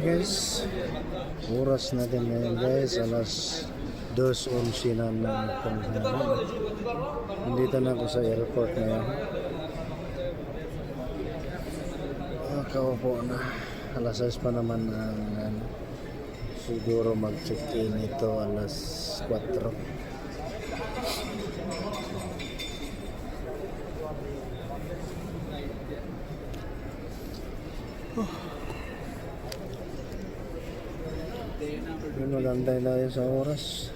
guys, oras natin ngayon guys, alas 2:11 na ng tanghali. Nandito na ako sa airport ngayon. Kaupo na, alas 6 pa naman ang siguro mag-check-in ito alas 4. Yun, magantay tayo sa oras.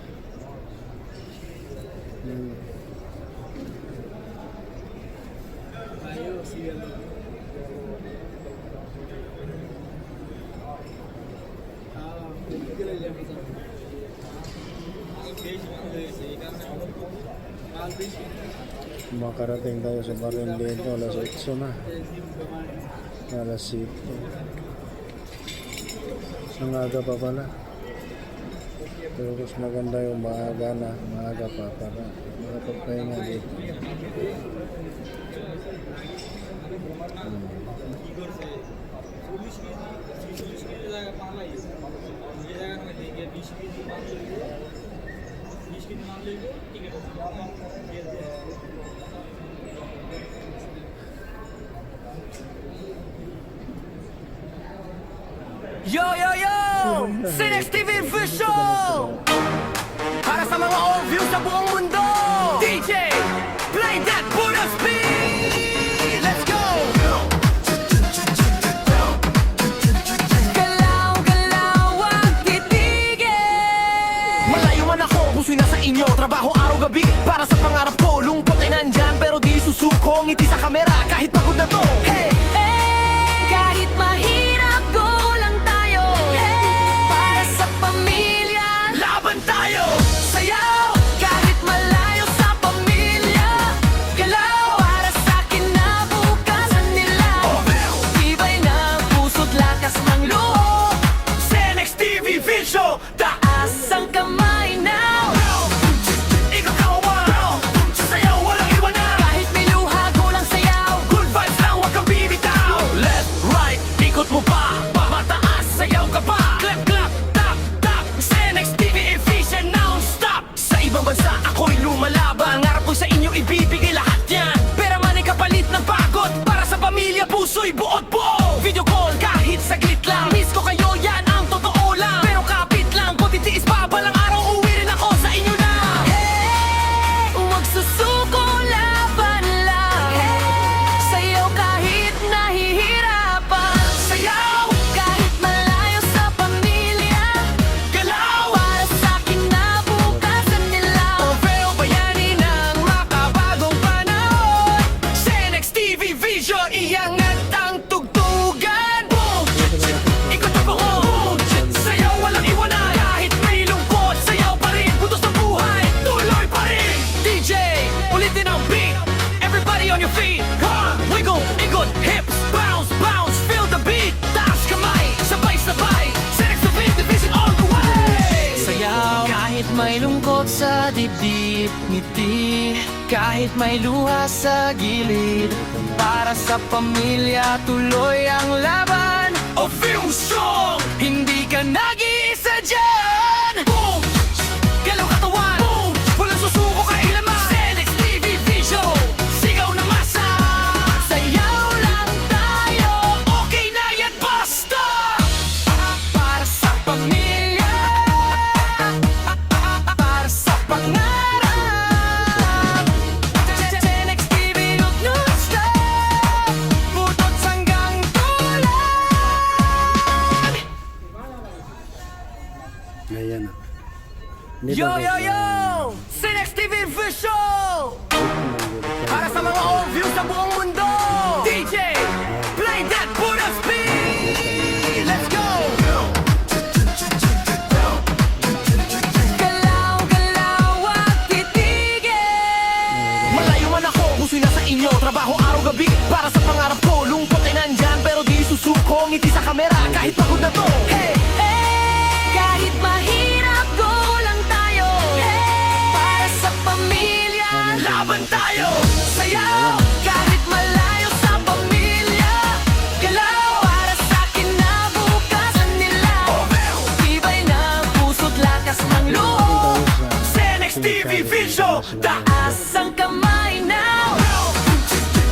Makarating tayo sa Barangay dito alas 8 na. Alas 7. Sangaga pa pala. Pero mas maganda yung maaga pa para makapagpahinga dito. Yo, yo, yo! Cinex TV Official! Para sa mga old views sa buong mundo! DJ, play that Buddha speed! Let's go! Galaw, galaw, wag titigil! Malayo man ako, puso'y nasa inyo. Trabaho araw-gabi para sa pangarap ko. Lungkot ay nandyan pero di susuko. Ngiti sa kamera kahit pagod na to. Hey! Kahit mahirap go lang tayo. Para sa pamilya, laban tayo. Sayaw, kahit malayo sa pamilya. Galaw, para sa kinabukasan nila. Tibay ng puso't lakas ng loob. Cinex TV Vision, taas ang kamay now. Ikaw kawawa, sayaw walang iwanan. Kahit may luha, gulang sayaw. Good vibes lang, wag kang bibitaw. Left, right, ikot mo pa. Mataas, sayaw ka pa. Clap, clap, tap, tap. Cinex TV Efficient non-stop. Sa ibang bansa, ako'y lumalaban. Ngarap ko sa inyo, ibibigay lahat yan. Pera man ay kapalit ng pagod. Para sa pamilya, puso'y buot buo. Video call, kahit saglit lang. Miss ko kayo, yan ang totoo lang. Pero kapit lang, kung titiis pa balang araw, uwi rin ako sa inyo na. Hey, huwag susuko, laban lang. Sayaw kahit nahihirapan. Sayaw, kahit malayo sa pamilya. Galaw, para sa kinabukasan nila. Orfeo bayani ng makabagong panahon. Cinex TV Vision, iangat ang tugtugan. Boom! Ikot ang buo. Sayaw walang iwanan. Kahit may lungkot, sayaw pa rin. Butos ng buhay, tuloy pa rin. DJ, ulitin ang beat. Everybody on your feet. Wiggle, ikot, hips, bounce, bounce. Feel the beat. Taas kamay, sabay-sabay. Cinex TV Division all the way. Sayaw, kahit may lungkot sa dibdib. Ngiti, kahit may luha sa gilid. Para sa pamilya, tuloy ang laban. O film song, hindi ka nag-iisa dyan. Boom! Galaw katawan. Boom! Walang susuko kailanman. Cinex TV Vision, sigaw na masa. Sayaw lang tayo, okay na yan basta. Para sa pamilya, para sa pangarap. Cinex TV, huwag non-stop. Butot hanggang tulan. Ayan na. Dito Yo, ako yo, sa- yo! Cinex TV Official! Para sa mga old views sa buong mundo! DJ, play that Buddha speed! Let's go! Galaw, galaw, wag titigil! Malayo man ako, puso'y nasa inyo. Trabaho araw-gabi para sa pangarap ko. Lungkot ay nandyan pero di susuko. Ngiti sa kamera kahit pagod na to. Hey! Kahit mahirap, go lang tayo. Para sa pamilya, laban tayo. Sayaw, kahit malayo sa pamilya. Galaw, para sa kinabukasan nila. Video, taas ang kamay now.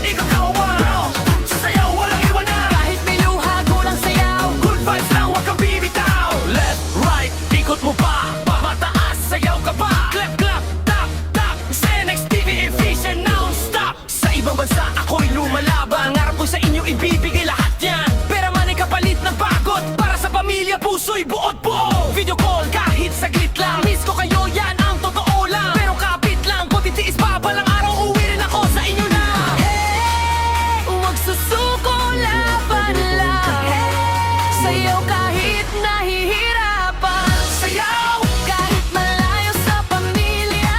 Ikaw kawan, sayaw walang iwanan. Kahit may luha, kulang sayaw. Good vibes lang, huwag kang bibitaw. Left, right, ikot mo pa. Mataas, sayaw ka pa. Clap, clap, tap, tap. Senex TV, efficient, non-stop. Sa ibang bansa, ako'y lumalaban. Ngarap ko sa inyo, ibibigay lahat yan. Pera man ay kapalit ng pagod. Para sa pamilya, puso'y buot buo. Video call, kahit saglit lang. Miss ko kayo, yan ang totoo lang. Pero kapit lang, kung titiis pa balang araw, uwi rin ako sa inyo na. Hey, huwag susuko, laban lang. Sayaw kahit nahihirapan. Sayaw kahit malayo sa pamilya.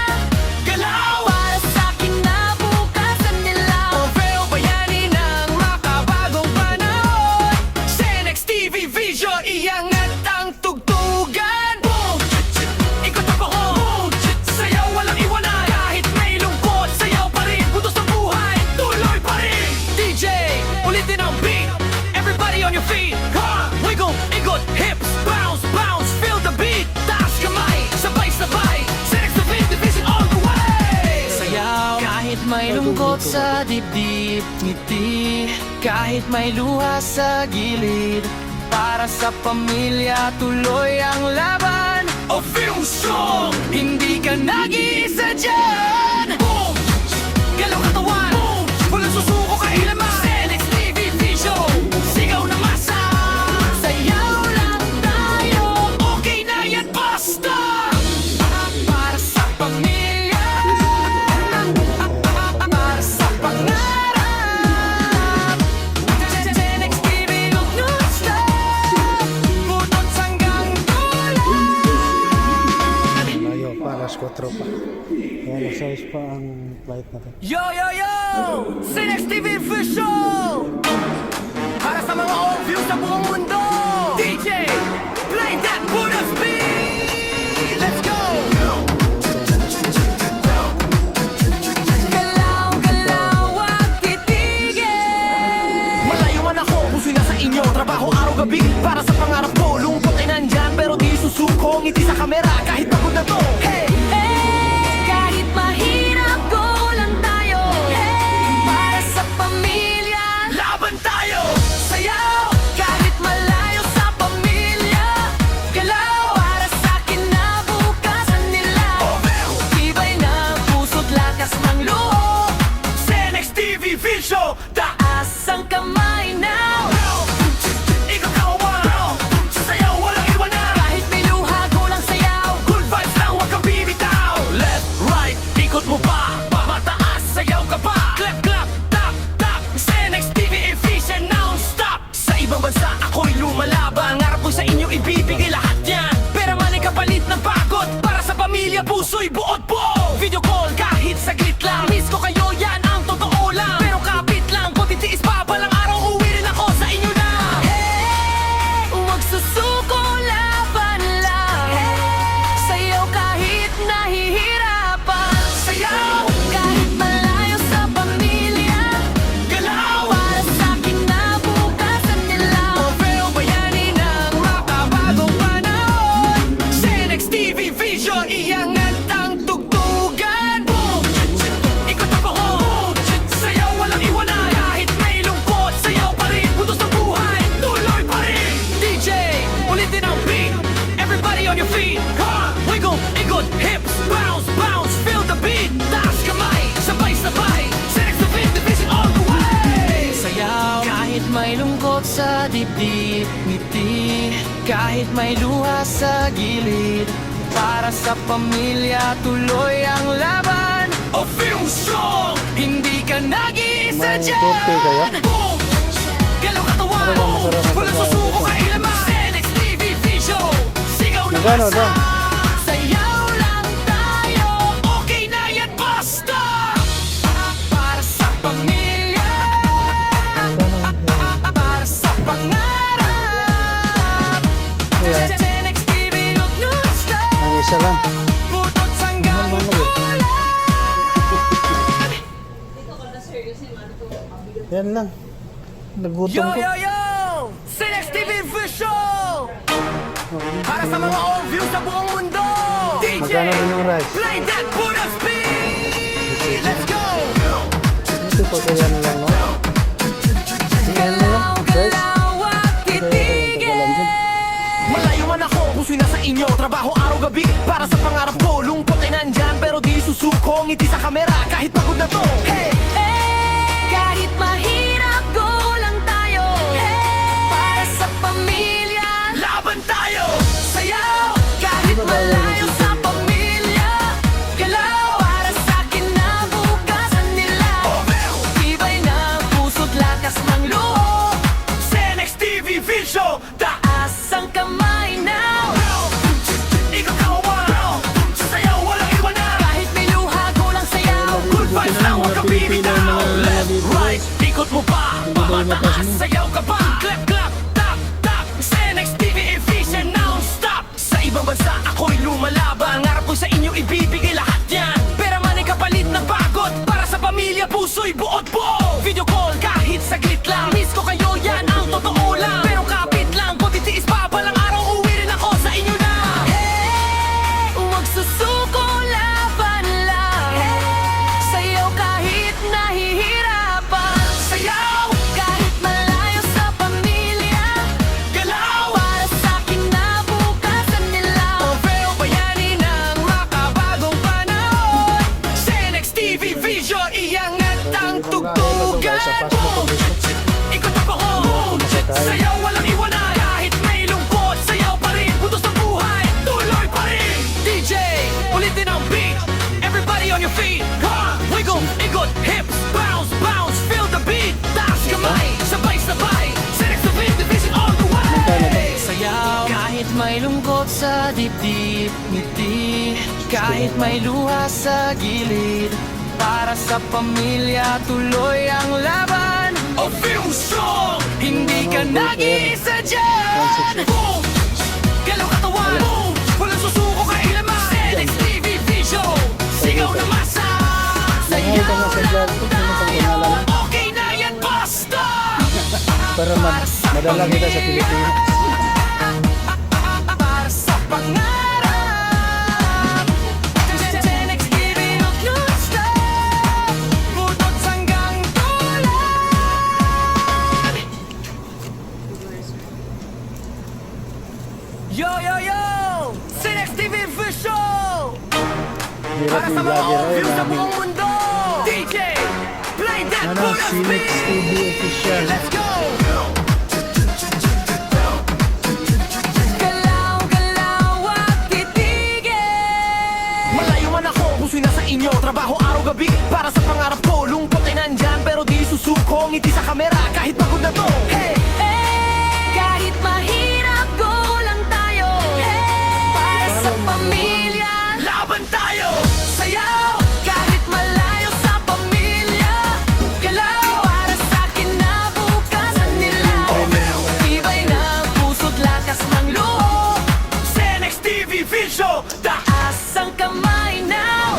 Galaw para sa akin na bukasan nila. Orfeo bayani ng makabagong panahon. Senex TV Vision, iangat ang tugtugan. Boom! Ikot ang bahon. Sayaw walang iwanan. Kahit may lungkot, sayaw pa rin. Butos ng buhay, tuloy pa rin. DJ, ulitin ang beat. Everybody on your feet. Come, wiggle, ikot, hips, bounce, bounce. Feel the beat. Taas kamay, sabay-sabay. Senex TV Division all the way. Sayaw kahit may lungkot sa dibdib. Ngiti kahit may luha sa gilid. Para sa pamilya, tuloy ang laban. O feel strong, hindi ka nag-iisa dyan. Boom! Galaw katawan. Boom! Walang susuko kailaman. Senex TV Vision, sigaw na masa. Sayaw lang tayo, okay na yan, basta. Para sa pamilya, para sa pangarap. Senex TV, huwag non-stop. Butot hanggang dulo. Layo pa, alas 4 pa. Kaya alas 6 pa ang flight natin. Yo, yo, yo! Senex TV Official! Para sa mga all-views sa buong mundo! DJ, play that Buddha speed! Let's go! Galaw, galaw, wag titigil! Malayo man ako, puso'y nasa inyo. Trabaho araw-gabi para sa pangarap ko. Lungkot ay nandyan, pero di susuko. Ngiti sa kamera, kahit pagod na to. Hey! Kahit mahirap, go lang tayo. Para sa pamilya, laban tayo. Sayaw, kahit malayo sa pamilya. Galaw, para sa akin na bukasan nila. Tibay ng puso't lakas ng loob. Senex TV Vision, taas ang kamay now. Ikaw kawan, sayaw walang iwanan. Kahit may luha, kulang sayaw. Good vibes lang, huwag kang bibitaw. Left, right, ikot mo pa. Mataas, sayaw ka pa. Clap, clap, tap, tap. Senex TV efficient, non-stop. Sa ibang bansa, ako'y lumalaban. Ngarap ko sa inyo, ibibigay lahat yan. Pera man ay kapalit ng pagod. Para sa pamilya, puso'y buot buo. Video call, kahit saglit lang. Miss ko kayo, yan ang totoo lang. Pero kapit lang, kung titiis pa balang araw, uwi rin ako sa inyo na. Hey, huwag susuko, laban lang. Sayaw kahit nahihirapan. Sayaw kahit malayo sa pamilya. Galaw para sa akin na bukasan nila. Orfeo bayani ng makabagong panahon. Senex TV Vision, iangat ang tugtugan. Boom! Ikot ang bahon. Sayaw walang iwanan. Kahit may lungkot, sayaw pa rin. Butos ng buhay, tuloy pa rin. DJ, ulitin ang beat. Everybody on your feet. Come, wiggle, ikot, hips, bounce, bounce. Feel the beat. Taas kamay, sabay-sabay. Senex TV Division all the way. Sayaw kahit may lungkot sa dibdib. Ngiti kahit may luha sa gilid. Para sa pamilya, tuloy ang laban. O feel strong, hindi ka nag-iisa May dyan. tope kaya? Boom! Galaw katawan. Ano ba masarap ang Walang pagkain susuko dito? kailaman. Senex TV Vision, sigaw na Magkano masa. to? Sayaw lang tayo, okay na yan, basta. Para sa pamilya, para sa pangarap. Ayan. Senex TV, huwag non-stop. Ang isa lang. Butot hanggang Mahal mo, dulo. Yan lang. Nagutom Yo, ko. yo, yo! Senex TV Official! Para sa mga all-views sa buong mundo! DJ, Magkano rin yung rice? play that Buddha speed! pagkayan lang, no? Tingnan mo lang, guys. Malayo man ako, puso'y nasa inyo. Trabaho araw-gabi para sa pangarap ko. Lungkot ay nandyan pero di susuko. Ngiti sa kamera kahit pagod na to. Hey! Kahit mahirap, go lang tayo. Para sa pamilya, Laban tayo! Sayaw! kahit malayo sa pamilya. Galaw para sa kinabukasan nila. Tibay ng puso't lakas ng loob. Senex TV Vision! Taas ang kamay now. Ikaw kawawa! Sayaw, walang iwanan! Kahit may luha, go lang sayaw. Good vibes lang, huwag kang bibitaw. Left, right, ikot mo pa. Pamataas, sayaw ka pa. Clap, clap, tap, tap. Senex TV efficient, non-stop. Sa ibang bansa, ako'y lumalaban. Ngarap ko sa inyo, ibibigay lahat yan. Pera man ay kapalit ng pagod. Para sa pamilya, puso'y buot buo. Video call, kahit saglit lang. Miss ko kayo, yan ang totoo lang. Pero kapit lang, kung titiis pa, balang araw, uwi rin ako sa inyo na. Huwag susuko, laban lang. Sayaw kahit nahihirapan. Sayaw, Kahit malayo sa pamilya. galaw. Para sa kinabukasan nila. Pero bayani ng makabagong panahon. Senex TV Vision, iangat ang tugtugan. Ikot ang pahon, sayaw walang iwanan. Kahit may lungkot, sayaw pa rin. Putos ng buhay, tuloy pa rin. DJ, ulitin ang beat. Everybody on your feet. Wiggle, ikot, hips, bounce, bounce. Feel the beat. Taas kamay, sabay-sabay. Senex TV Division all the way. Sayaw, Kahit may lungkot sa dibdib, ngiti. Kahit may luha sa gilid. Para sa pamilya, tuloy ang laban. o feel strong. Hindi ka nag-iisa dyan. Boom! Galaw katawan! Boom! Walang susuko kailaman! Senex TV Vision! Sigaw na masa! Mahal ka na sa vlog ko, sino pang pangalan? Okay na yan, basta! Para madala kita sa Pilipinas. Para sa pangarap. Senex TV, non-stop. Butot hanggang tulan. Yo, yo, yo! Senex TV Vision! Hirap Para yung sa mga vlogger, ay views sa namin. buong mundo! DJ! Play that Ano, for the Sinex TV speed! official. Let's go! Galaw, galaw at titigil. Malayo man ako, puso'y nasa inyo. Trabaho araw-gabi para sa pangarap ko. Lungkot ay nandyan pero di susuko. Ngiti sa kamera kahit pagod na to. Hey! Kahit mahirap, go lang tayo. Para sa pamilya. Laban tayo! Sayaw! Kahit malayo sa pamilya. Galaw para sa kinabukasan nila. Tibay ng puso't lakas ng loob. Senex TV Vision! Taas ang kamay now.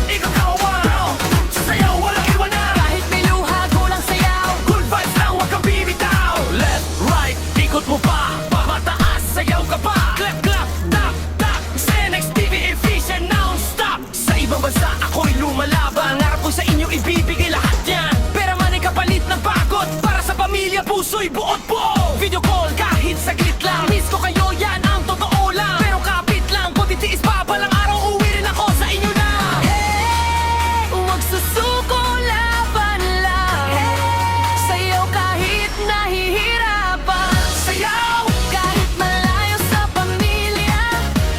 Ikaw kawawa! Sayaw, walang iwanan! Kahit may luha, go lang sayaw. Good vibes lang, huwag kang bibitaw. Left, right, ikot mo pa. Pamataas, sayaw ka pa. Clap, clap, tap, tap. Senex TV efficient, non-stop. Sa ibang bansa, ako'y lumalaban. Ngarap ko sa inyo, ibibigay lahat yan. Pera man ay kapalit ng pagod. Para sa pamilya, puso'y buot buo. Video call, kahit saglit lang. Miss ko kayo, yan ang totoo lang. Pero kapit lang, kung titiis pa, balang araw, uwi rin ako sa inyo na. Huwag susuko, laban lang. Sayaw kahit nahihirapan. Sayaw, Kahit malayo sa pamilya.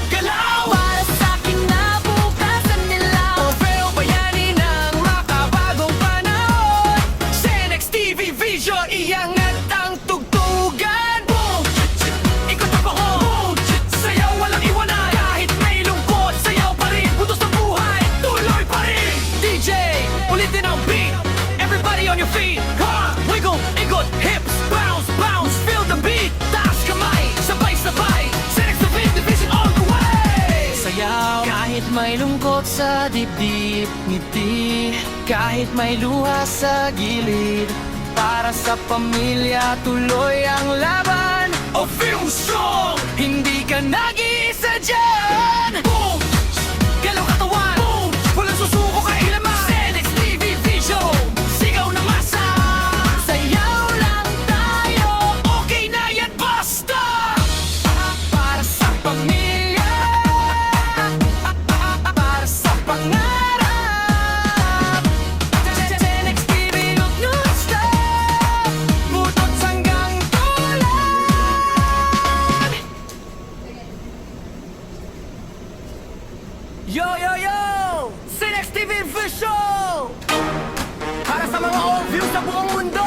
galaw. Para sa kinabukasan nila. Pero bayani ng makabagong panahon. Senex TV Vision, iangat ang tugtugan. Boom! Ikot ang pahon. Sayaw, walang iwanan. Kahit may lungkot, sayaw pa rin. Putos ng buhay, tuloy pa rin. DJ, ulitin ang beat. Everybody on your feet. Wiggle, ikot, hips, bounce, bounce. Feel the beat. Taas kamay, sabay-sabay. Senex TV Division all the way. Sayaw, Kahit may lungkot sa dibdib, ngiti. Kahit may luha sa gilid. Para sa pamilya, tuloy ang laban. o feel strong. Hindi ka nag-iisa dyan. Boom! Galaw katawan! Boom! Walang susuko kailaman! Senex TV Vision! Official! Para sa mga old views sa buong mundo,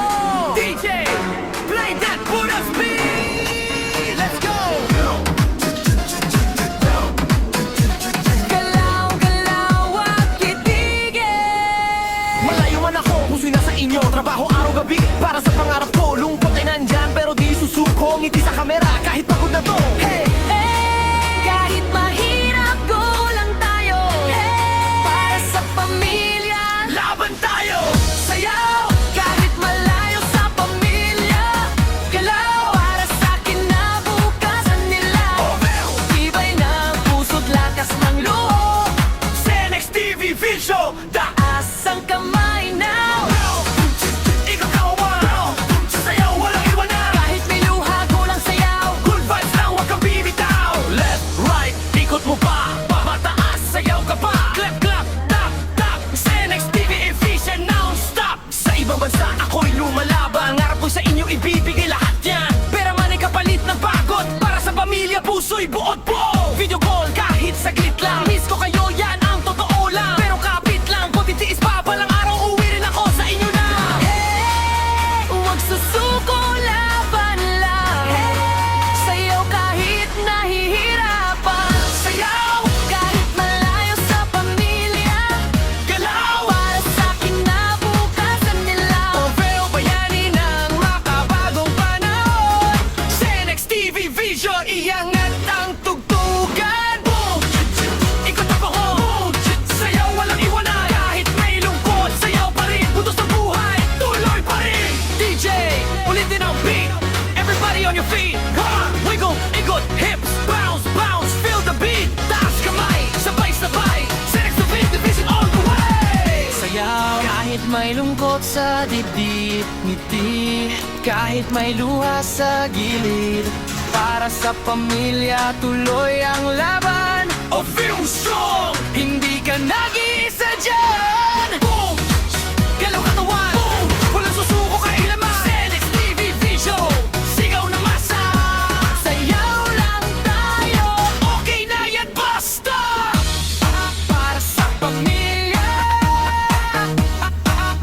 DJ, play that Buddha speed! Let's go! Galaw, galaw at kitigin. Malayo man ako, puso'y nasa inyo. Trabaho araw-gabi para sa pangarap ko. Lungkot ay nandyan pero di susuko. Ngiti sa kamera kahit pagod na to. Hey! Kahit mahirap, go lang tayo. Para sa pamilya, Laban tayo! sayaw. Kahit malayo sa pamilya, galaw. Para sa kinabukasan nila, tibay ng puso't lakas ng loob. Senex TV Vision, Taas ang kamay now. ikaw kawawa. Sayaw, walang iwanan. Kahit may luha, go lang sayaw. Good vibes lang, huwag kang bibitaw. Left, right, ikot mo pa. Mataas, sayaw ka pa. Clap, clap, tap, tap. Senex TV efficient, non-stop. Sa ibang bansa, ako'y lumalaban. Ngarap ko sa inyo, ibibigay lahat yan. Pera man ay kapalit ng pagod. Para sa pamilya, puso'y buod po. Video call, kahit saglit lang. Miss ko kayo, yan ang totoo lang. Pero kapit lang, kung titiis pa, balang araw, uwi rin ako sa inyo na. Huwag susuko, laban lang. Sayaw kahit nahihirapan. Sayaw, Kahit malayo sa pamilya, galaw. para sa kinabukasan nila. Oveo bayani ng makabagong panahon. Senex TV Vision, iangat ang tugtugan. Boom! Ikot na ako. Sayaw, walang iwanan. Kahit may lungkot, sayaw pa rin. Putos ng buhay, tuloy pa rin. DJ, ulitin ang beat. Everybody on your feet. Wiggle, ikot, hips, bounce, bounce. Feel the beat. Taas kamay, sabay-sabay. Senex TV Division all the way. Sayaw kahit may lungkot sa dibdib, ngiti kahit may luha sa gilid. Para sa pamilya, tuloy ang laban. A film strong. Hindi ka nag-iisa dyan. Boom! Galaw katawan. Boom! Walang susuko kailaman. Senex TV Vision. Sigaw na masa. Sayaw lang tayo. Okay na yan, basta! Para sa pamilya,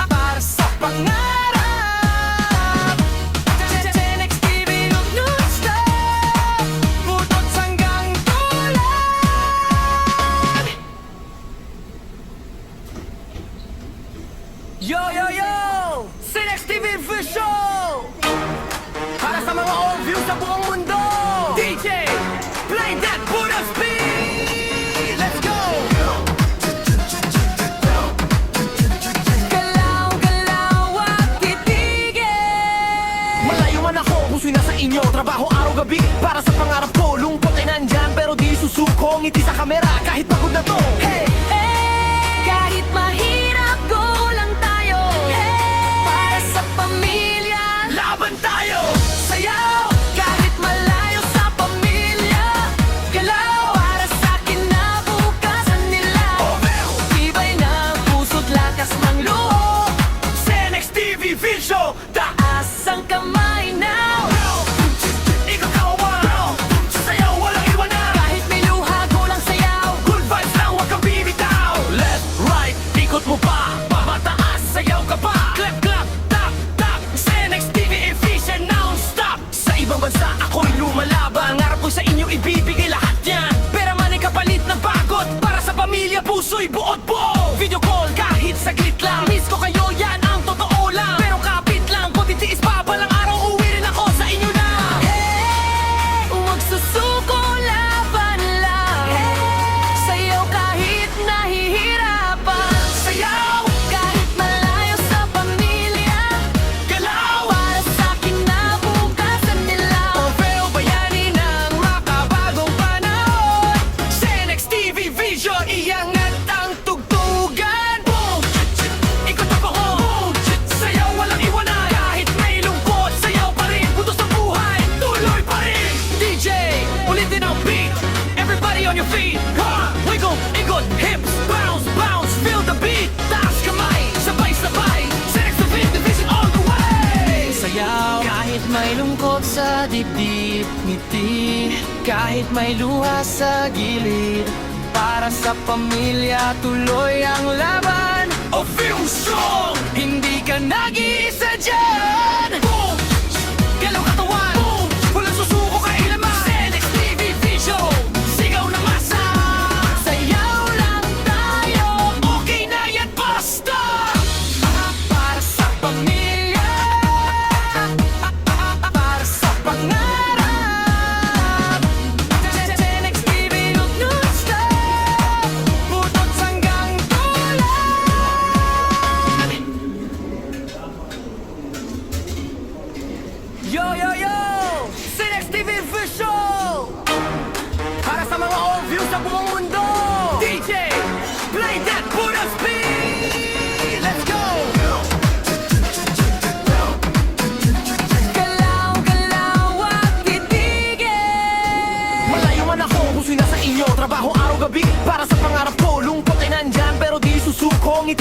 para sa pangarap. Senex TV non-stop, butot hanggang tulad. Yo, yo, yo! Senex TV Vision. Para sa mga old views sa buong mundo. DJ, play that Buddha speed! Let's go! Galaw, galaw at kitigin. Malayo man ako, puso'y nasa inyo. Trabaho araw-gabi para sa pangarap ko. Lungkot ay nandyan pero di susuko. Ngiti sa kamera kahit pagod na to. Hey! Kahit mahirap, go lang tayo. Para sa pamilya, Laban tayo! sayaw. Kahit malayo sa pamilya, galaw. Para sa kinabukasan nila, tibay ng puso't lakas ng loob. Senex TV Vision. Taas ang kamay now. Ikaw kawawa. Sayaw, walang iwanan. Kahit may luha, go lang sayaw. Good vibes lang, huwag kang bibitaw. Left, right, ikot mo pa. Mataas, sayaw ka pa. Clap, clap, tap, tap. Senex TV efficient, non-stop. Sa ibang bansa, ako'y lumalaban. Ngarap ko sa inyo, ibibigay lahat yan. Pera man ay kapalit ng pagod. Para sa pamilya, puso'y buod po. Video call, kahit saglit lang. Miss ko kayo, yan ang totoo lang. Pero kapit lang, kung titiis pa, balang araw, uwi rin ako sa inyo na. Huwag susuko, laban lang. Sayaw kahit nahihirapan. Sayaw, Kahit malayo sa pamilya, galaw. para sa kinabukasan nila. Oveo bayani ng makabagong panahon. Senex TV Vision, iangat ang tugtugan. Boom! Ikot na ako. Sayaw, walang iwanan. Kahit may lungkot, sayaw pa rin. Putos ng buhay, tuloy pa rin. DJ, ulitin ang beat. Everybody on your feet. Wiggle, ikot, hips, bounce, bounce. Feel the beat. Taas kamay, sabay-sabay. Senex TV Division all the way. Sayaw kahit may lungkot sa dibdib, ngiti kahit may luha sa gilid. Para sa pamilya, tuloy ang laban.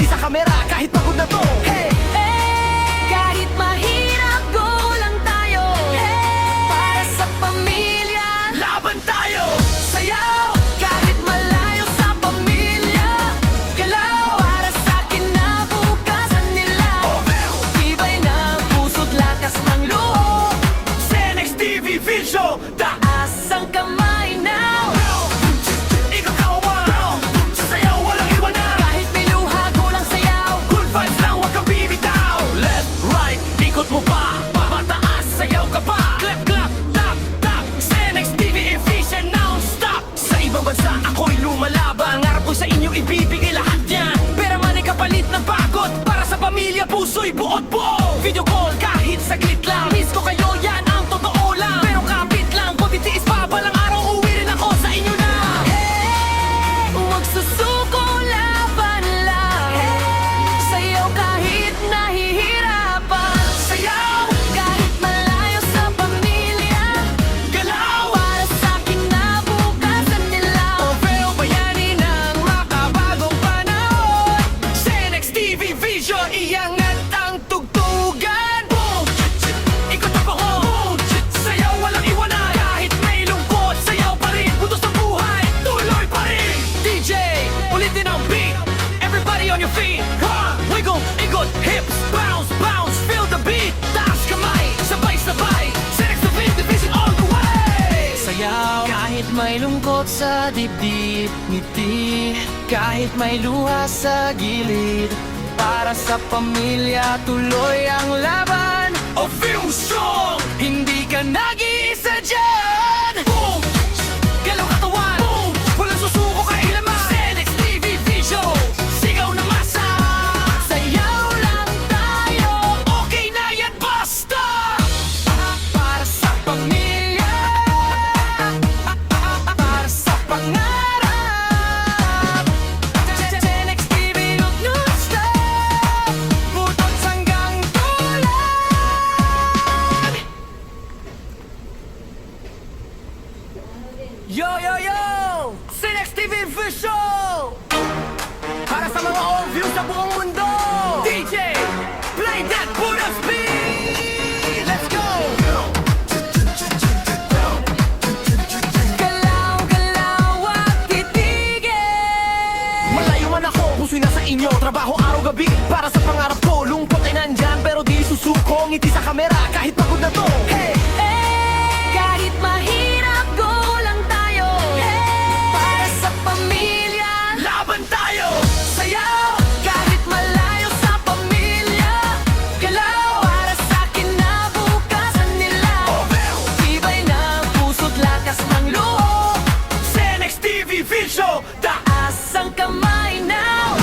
ngiti sa kamera kahit pagod na to. Hey! Kahit mahirap, go lang tayo. Para sa pamilya, Laban tayo! sayaw. Kahit malayo sa pamilya, galaw. Para sa kinabukasan nila, tibay ng puso't lakas ng loob. Senex TV Vision, Taas ang kamay now. ikaw kawan. Sayaw, walang iwanan. Kahit may luha, go lang sayaw. Good vibes lang, huwag kang bibitaw. Left, right, ikot mo pa. Mataas, sayaw ka pa. Clap, clap, tap, tap. Senex TV efficient, non-stop. Sa ibang bansa, ako'y lumalaban. Ngarap ko sa inyo, ibibigay lahat yan. Pera man ay kapalit ng pagod. Para sa pamilya, puso'y buot buo. Video call, kahit saglit lang. Miss ko kayo, yan ang totoo lang. Pero kapit lang, kung titiis pa, balang araw, uwi rin ako sa inyo na. Huwag susuko, laban lang. Sayaw kahit nahihirapan. Sayaw, Kahit malayo sa pamilya, galaw. para sa kinabukasan nila. Pero bayani ng makabagong panahon. Senex TV Vision, iangat ang tugtugan. Boom! Ikot ang pahon. Sayaw, walang iwanan. Kahit may lungkot, sayaw pa rin. Butos ng buhay, tuloy pa rin. DJ, ulitin ang beat. Everybody on your feet. Ha! Wiggle, ikot, hips, bounce, bounce. Feel the beat. Taas kamay, sabay-sabay. Senex TV Division all the way. Sayaw, Kahit may lungkot sa dibdib, ngiti. Kahit may luha sa gilid, para sa pamilya, tuloy ang laban. a film song. Hindi ka nag-iisa dyan. Boom! Galaw katawan. Boom! Walang susuko kailaman. Senex TV Vision. Sigaw na masa. Sayaw lang tayo. Okay na yan, basta! Para sa pamilya, para sa pangarap. Senex TV non-stop, butot hanggang tulan. Yo, yo, yo! Senex TV Vision! Para sa mga all-views sa buong mundo! DJ, play that Buddha's beat! Let's go! Galaw, galaw at titigil. Malayo man ako, puso'y nasa inyo. Trabaho araw-gabi para sa pangarap ko. Lungkot ay nandyan pero di susuko. Ngiti sa kamera kahit pagod na to. Hey! Kahit mahirap, go lang tayo. Para sa pamilya, Laban tayo! sayaw. Kahit malayo sa pamilya, galaw. Para sa kinabukasan nila, tibay ng puso't lakas ng loob. Senex TV Vision! Taas ang kamay now.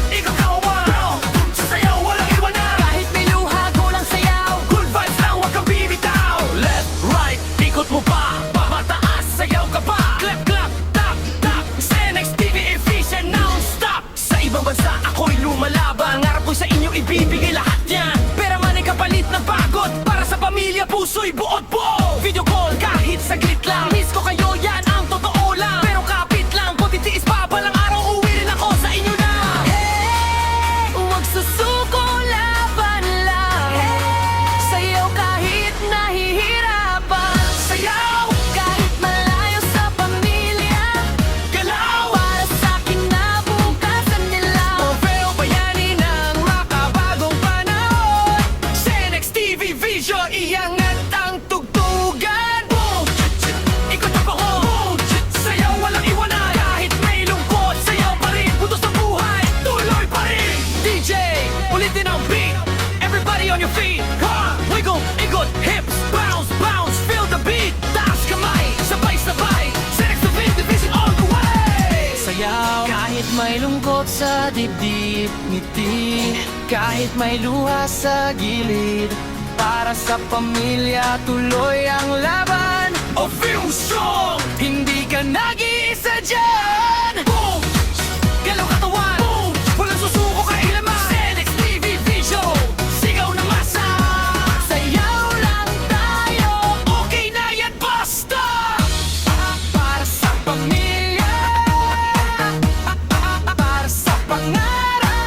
Ikaw kawan! Sayaw, walang iwanan! Kahit may luha, go lang sayaw. Good vibes lang, huwag kang bibitaw. Left, right, ikot mo pa. Mataas, sayaw ka pa. Clap, clap, tap, tap. Senex TV efficient, non-stop. Sa ibang bansa, ako'y lumalaban. Ngarap ko sa inyo, ibibigay lahat yan. Pera man ay kapalit ng pagod. Para sa pamilya, puso'y buot buo. Video call, kahit saglit lang. Miss ko kayo, yan ang totoo lang. Pero kapit lang, kung titiis pa, balang araw, uwi rin ako sa inyo na. Huwag susuko, laban lang. Sayaw kahit nahihirapan. Sayaw, Kahit malayo sa pamilya, galaw. para sa kinabukasan nila. Pero bayani ng makabagong panahon. Senex TV Vision, iangat ang tugtugan. Boom! Ikot ang pahon. Sayaw, walang iwanan. Kahit may lungkot, sayaw pa rin. Butos ng buhay, tuloy pa rin. DJ, ulitin ang beat. Everybody on your feet. Ha! Wiggle, ikot, hips, bounce, bounce. Feel the beat. Taas kamay, sabay-sabay. Senex TV Division all the way. Sayaw kahit may lungkot sa dibdib, ngiti. Kahit may luha sa gilid, para sa pamilya, tuloy ang laban. A film song. Hindi ka nag-iisa dyan. Boom! Galaw katawan. Boom! Walang susuko kailaman. Senex TV Vision. Sigaw na masa. Sayaw lang tayo. Okay na yan, basta! Para sa pamilya, para sa pangarap.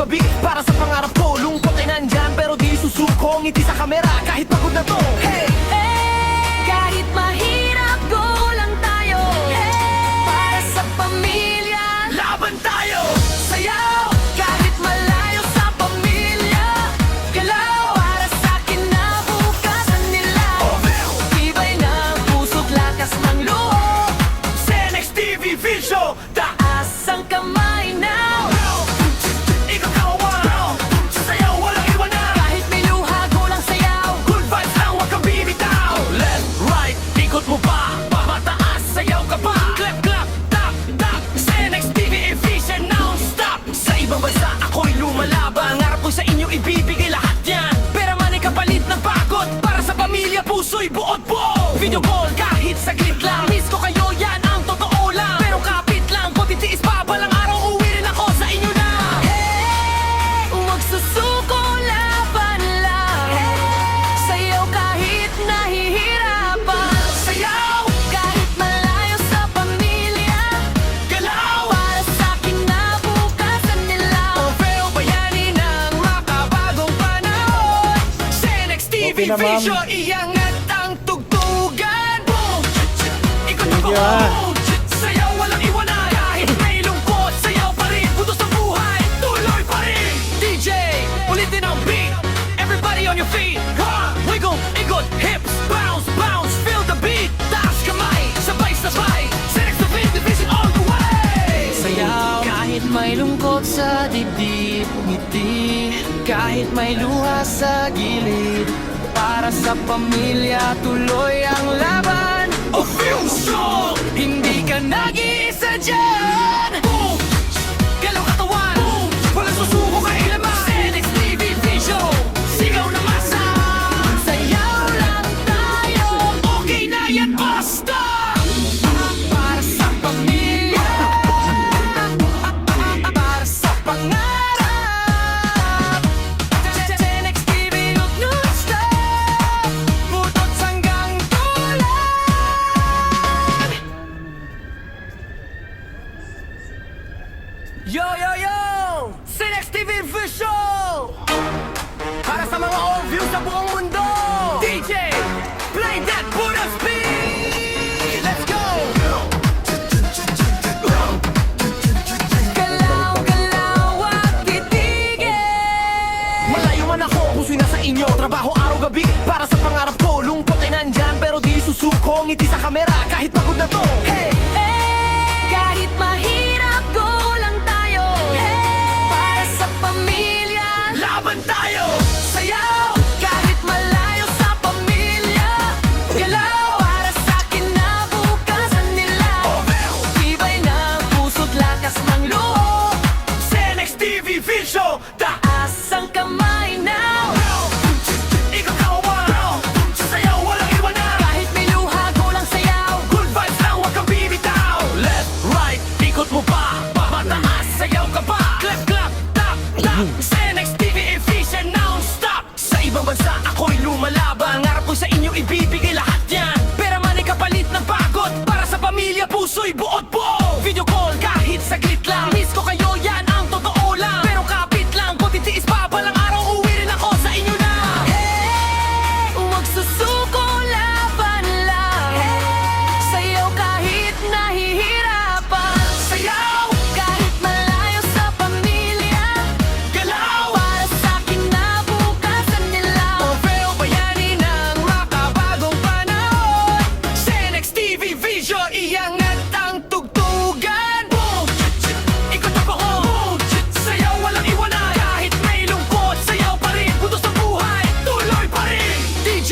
gabi para sa pangarap ko. Lungkot ay nandyan pero di susuko. Ngiti sa kamera kahit pagod na to. Hey! Kahit mahirap, go lang tayo. Para sa pamilya, Laban tayo! sayaw. Kahit malayo sa pamilya, galaw. Para sa akin na bukasan nila. Tibay ng puso't lakas ng loob. Senex TV Vision, Taas ang kamay now. ikaw kawawa. Sayaw, walang iwanan. Kahit may luha, go lang sayaw. Good vibes lang, huwag kang bibitaw. Left, right, ikot mo pa. Pamataas, sayaw ka pa. Clap, clap, tap, tap. Senex TV Vision, non-stop. Sa ibang bansa, ako'y lumalaban. Ngarap ko sa inyo, ibibigay lahat yan. Pera man ay kapalit ng pagod. Para sa pamilya, puso'y buod po. Video call, kahit saglit lang. Miss ko kayo, yan ang totoo lang. Pero kapit lang, kung titiis pa, balang araw, uwi rin ako sa inyo na. Magsusuko, laban lang. Sayaw kahit nahihirapan. Sayaw, Kahit malayo sa pamilya, galaw. para sa akin na bukasan nila. Trofeo bayani ng makabagong panahon. Senex TV Okay na, ma'am. Vision, iangat ang tugtugan. Boom! Ikot Thank ako. you, ah. Sayaw, walang iwanan. Kahit may lungkot, sayaw pa rin. Butos ng buhay, tuloy pa rin. DJ, ulitin ang beat. Everybody on your feet. Ha! Wiggle, ikot, hips, bounce, bounce. Feel the beat. Taas kamay, sabay-sabay. Senex TV Vision all the way. Sayaw kahit may lungkot sa dibdib. Ngiti kahit may luha sa gilid. Para sa pamilya, tuloy ang laban. A feel strong. Hindi ka nag-iisa dyan. Boom! Galaw katawan. Boom! Walang susuko kailaman. Senex TV Vision. Sigaw na masa. Sayaw lang tayo. Okay na yan, basta. Para sa pamilya, para sa pangarap. Senex TV, huwag non-stop. Butot hanggang tulan. Yo, yo, yo! Senex TV Vision. Para sa mga old views sa buong mundo. DJ, play that Buddha speed. Let's go! Galaw, galaw at titigil. Malayo man ako, puso'y nasa inyo. Trabaho araw-gabi para sa pangarap ko. Lungkot ay nandyan pero di susuko. Ngiti sa kamera kahit pagod na to. Hey! Kahit mahirap, go lang tayo. Para sa pamilya, Laban tayo! sayaw. Kahit malayo sa pamilya, galaw. Para sa akin na bukasan nila. Tibay ng puso't lakas ng loob. Senex TV Vision. Taas ang kamay now. Ikaw kawawa. Sayaw, walang iwanan. Kahit may luha, go lang sayaw. Good vibes lang, huwag kang bibitaw. Left, right, ikot mo pa. Pamataas, sayaw ka pa. Clap, clap, tap, tap. Senex TV Vision, non-stop. Sa ibang bansa, ako'y lumalaban. Ngarap ko sa inyo, ibibigay lahat yan. Pera man ay kapalit ng pagod. Para sa pamilya, puso'y buod po. Video call, kahit saglit lang. Miss ko kayo, yan ang totoo lang. Pero kapit lang, kung titiis pa, balang araw, uwi rin ako sa inyo na. Magsusuko, laban lang. Sayaw kahit nahihirapan. Sayaw, Kahit malayo sa pamilya, galaw. para sa akin na bukasan nila. Trofeo bayani ng makabagong panahon. Senex TV Vision, iangat ang tugtugan. Boom! Ikot ako. Boom! Sayaw, walang iwanan. Kahit may lungkot, sayaw pa rin. Butos ng buhay, tuloy pa rin. DJ,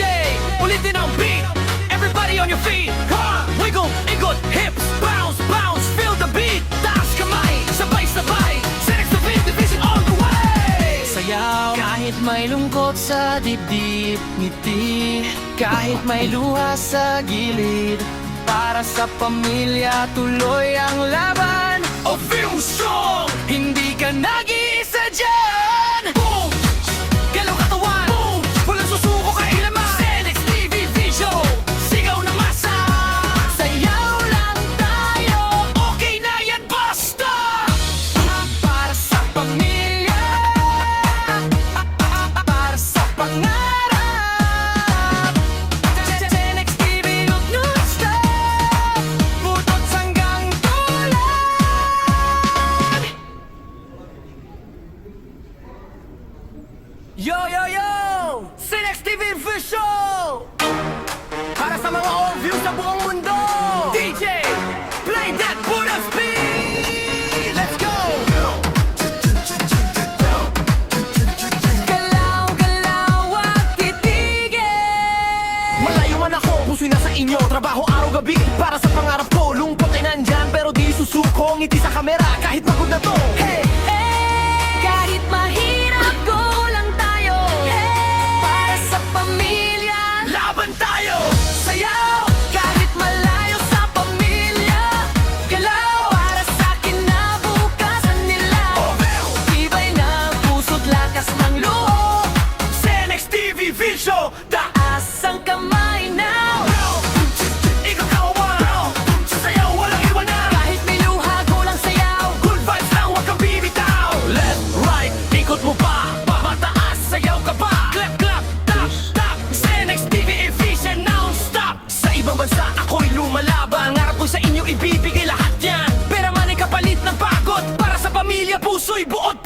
ulitin ang beat. Everybody on your feet. Ha! Wiggle, ikot, hips, bounce, bounce. Feel the beat. Taas kamay, sabay-sabay. Senex TV Vision all the way. Sayaw kahit may lungkot sa dibdib. Ngiti kahit may luha sa gilid. Para sa pamilya, tuloy ang laban. A feel strong. Hindi ka nag-iisa dyan. Boom! Galaw katawan. Boom! Walang susuko kailaman. Senex TV Vision. Sigaw na masa. Sayaw lang tayo. Okay na yan, basta. Para sa pamilya, susuko, ngiti sa kamera kahit pagod na to. Hey! Kahit mahirap, go lang tayo. Para sa pamilya, Laban tayo! sayaw. Kahit malayo sa pamilya, galaw. Para sa kinabukasan nila, tibay ng puso't lakas ng loob. Cenex TV Vision, Taas ang kamay now. ikaw kawawa, sasayaw walang iwanan. Kahit may luha, go lang sayaw. Good vibes lang, huwag kang bibitaw. Left, right, ikot mo pa. Pataas, sayaw ka pa. Clap, clap, tap, tap. Cenex TV efficient, non-stop. Sa ibang bansa, ako'y lumalaban. Ngarap ko sa inyo, ibibigay lahat yan. Pera man ay kapalit ng pagod. Para sa pamilya, puso'y buod